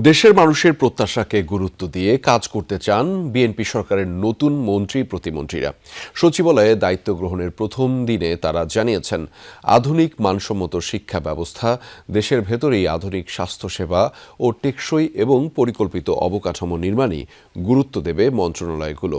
দেশের মানুষের প্রত্যাশাকে গুরুত্ব দিয়ে কাজ করতে চান বিএনপি সরকারের নতুন মন্ত্রী প্রতিমন্ত্রীরা। সচিবালয়ে দায়িত্ব গ্রহণের প্রথম দিনে তারা জানিয়েছেন, আধুনিক মানসম্মত শিক্ষা ব্যবস্থা, দেশের ভেতরেই আধুনিক স্বাস্থ্যসেবা ও টেকসই এবং পরিকল্পিত অবকাঠামো নির্মাণই গুরুত্ব দেবে মন্ত্রণালয়গুলো।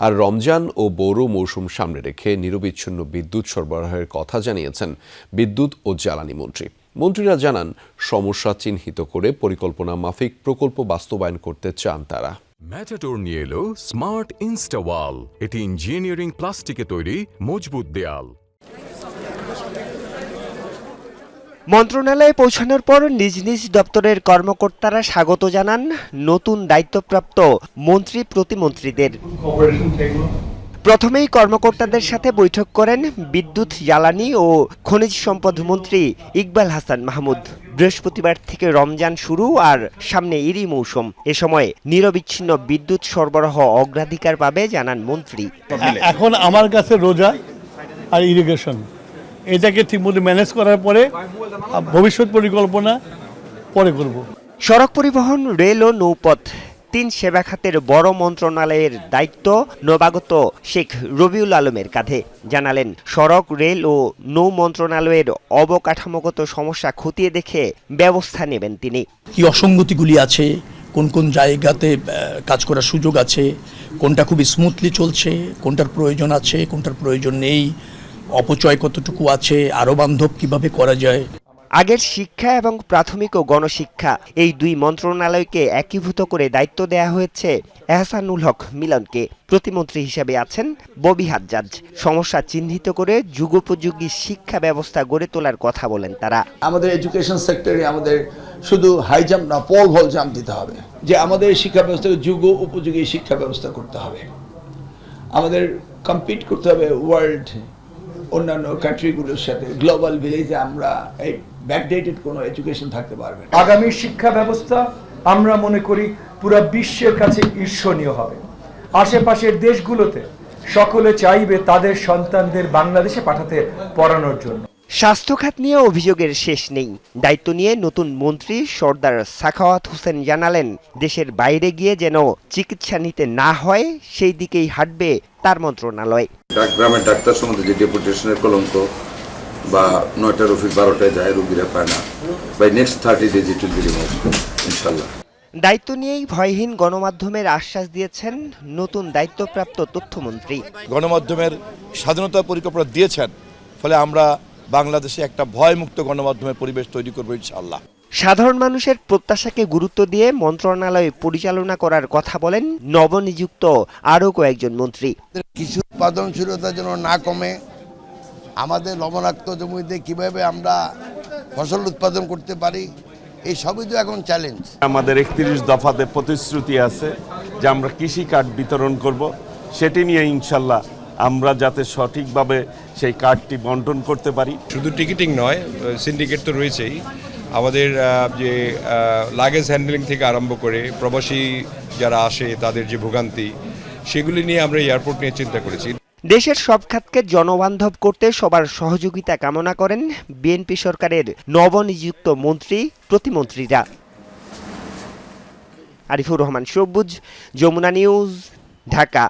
আর রমজান ও বোরো মৌসুম সামনে রেখে নিরবিচ্ছিন্ন বিদ্যুৎ সরবরাহের কথা জানিয়েছেন বিদ্যুৎ ও জ্বালানি মন্ত্রী। মন্ত্রীরা জানান, সমস্যা চিহ্নিত করে পরিকল্পনা মাফিক প্রকল্প বাস্তবায়ন করতে চান তারা। ম্যাটাডোর নিয়ে এলো স্মার্ট ইনস্টাওয়াল। এটি ইঞ্জিনিয়ারিং প্লাস্টিকে তৈরি মজবুত দেয়াল। মন্ত্রণালয়ে পৌঁছানোর পর নিজ নিজ দপ্তরের কর্মকর্তারা স্বাগত জানান নতুন দায়িত্বপ্রাপ্ত মন্ত্রী প্রতিমন্ত্রীদের। প্রথমেই কর্মকর্তাদের সাথে বৈঠক করেন বিদ্যুৎ, জ্বালানি ও খনিজ সম্পদ মন্ত্রী ইকবাল হাসান মাহমুদ। বৃহস্পতিবার থেকে রমজান শুরু আর সামনে ঈদ মৌসুম। এ সময় নিরবিচ্ছিন্ন বিদ্যুৎ সরবরাহ অগ্রাধিকার পাবে জানান মন্ত্রী। এখন আমার কাছে রোজা আর ইরিগেশন, এটাকে ঠিকমতো ম্যানেজ করার পরে ভবিষ্যৎ পরিকল্পনা পরে করব। সড়ক পরিবহন, রেল ও নৌপথ, তিন সেবা খাতের বড় মন্ত্রণালয়ের দায়িত্ব নবাগত শেখ রবিউল আলমের কাঁধে। জানালেন, সড়ক, রেল ও নৌ মন্ত্রণালয়ের অবকাঠামোগত সমস্যা খতিয়ে দেখে ব্যবস্থা নেবেন তিনি। কি অসঙ্গতিগুলি আছে, কোন কোন জায়গাতে কাজ করার সুযোগ আছে, কোনটা খুব স্মুথলি চলছে, কোনটার প্রয়োজন আছে, কোনটার প্রয়োজন নেই, অপচয় কতটুকু আছে, আরও বান্ধব কিভাবে করা যায়। আগের শিক্ষা এবং প্রাথমিক ও গণশিক্ষা, এই দুই মন্ত্রণালয়কে একীভূত করে দায়িত্ব দেয়া হয়েছে এহসানুল হক মিলনকে। প্রতিমন্ত্রী হিসেবে আছেন ববি হাজ্জাজ। সমস্যা চিহ্নিত করে যুগোপযোগী শিক্ষা ব্যবস্থা গড়ে তোলার কথা বলেন তারা। আমাদের এডুকেশন সেক্টরে আমাদের শুধু হাই জাম্প না, পোল ভল জাম্প দিতে হবে, যে আমাদের শিক্ষা ব্যবস্থাকে যুগ উপযোগী শিক্ষা ব্যবস্থা করতে হবে। আমাদের কম্পিট করতে হবে ওয়ার্ল্ড অন্যান্য কান্ট্রিগুলোর সাথে। গ্লোবাল ভিলেজে আমরা এই ব্যাকডেটেড কোনো এডুকেশন থাকতে পারবে না। আগামী শিক্ষা ব্যবস্থা আমরা মনে করি পুরো বিশ্বের কাছে ঈর্ষণীয় হবে। আশেপাশের দেশগুলোতে সকলে চাইবে তাদের সন্তানদের বাংলাদেশে পাঠাতে পড়ানোর জন্য। স্বাস্থ্য খাত নিয়ে অভিযোগের শেষ নেই। দায়িত্ব নিয়ে নতুন মন্ত্রী সর্দার সাখাওয়াত হোসেন জানালেন, দেশের বাইরে গিয়ে যেন চিকিৎসা নিতে না হয় সেই দিকেই হাঁটবে তার মন্ত্রণালয়। গ্রামের ডাক্তার সম্বন্ধে যে ডেপুটেশনের কলঙ্ক বা 9টার অফিস 12টায় যায়, রোগীরা পায় না, by next 30 days it will be removed ইনশাআল্লাহ। দায়িত্ব নিয়েই ভয়হীন গণমাধ্যমের আশ্বাস দিয়েছেন নতুন দায়িত্বপ্রাপ্ত তথ্যমন্ত্রী। গণমাধ্যমের স্বাধীনতা পরিকল্পনা দিয়েছেন, ফলে আমরা বাংলাদেশে একটা ভয়মুক্ত গণমাধ্যমের পরিবেশ তৈরি করবো ইনশাআল্লাহ। সাধারণ মানুষের প্রত্যাশাকে গুরুত্ব দিয়ে মন্ত্রণালয় পরিচালনা করার কথা বলেন নবনিযুক্ত আরও কয়েকজন মন্ত্রী। কৃষি উৎপাদনশীলতা যেন না কমে, আমাদের লবণাক্ত জমিতে কিভাবে আমরা ফসল উৎপাদন করতে পারি, এই সবই তো এখন চ্যালেঞ্জ। আমাদের 31 দফাতে প্রতিশ্রুতি আছে যে আমরা কৃষি কার্ড বিতরণ করব, সেটি নিয়ে ইনশাল্লাহ আমরা যাতে সঠিকভাবে সেই কার্ডটি বন্টন করতে পারি। শুধু টিকিটিং নয়, সিন্ডিকেট তো রয়েছেই, আমাদের যে লাগেজ হ্যান্ডলিং থেকে আরম্ভ করে প্রবাসী যারা আসে তাদের যে ভোগান্তি, সেগুলি নিয়ে আমরা এয়ারপোর্ট নিয়ে চিন্তা করেছি। দেশের সব খাতকে জনবান্ধব করতে সবার সহযোগিতা কামনা করেন বিএনপি সরকারের নবনিযুক্ত মন্ত্রী প্রতিমন্ত্রীরা। আরিফুর রহমান সবুজ, যমুনা নিউজ, ঢাকা।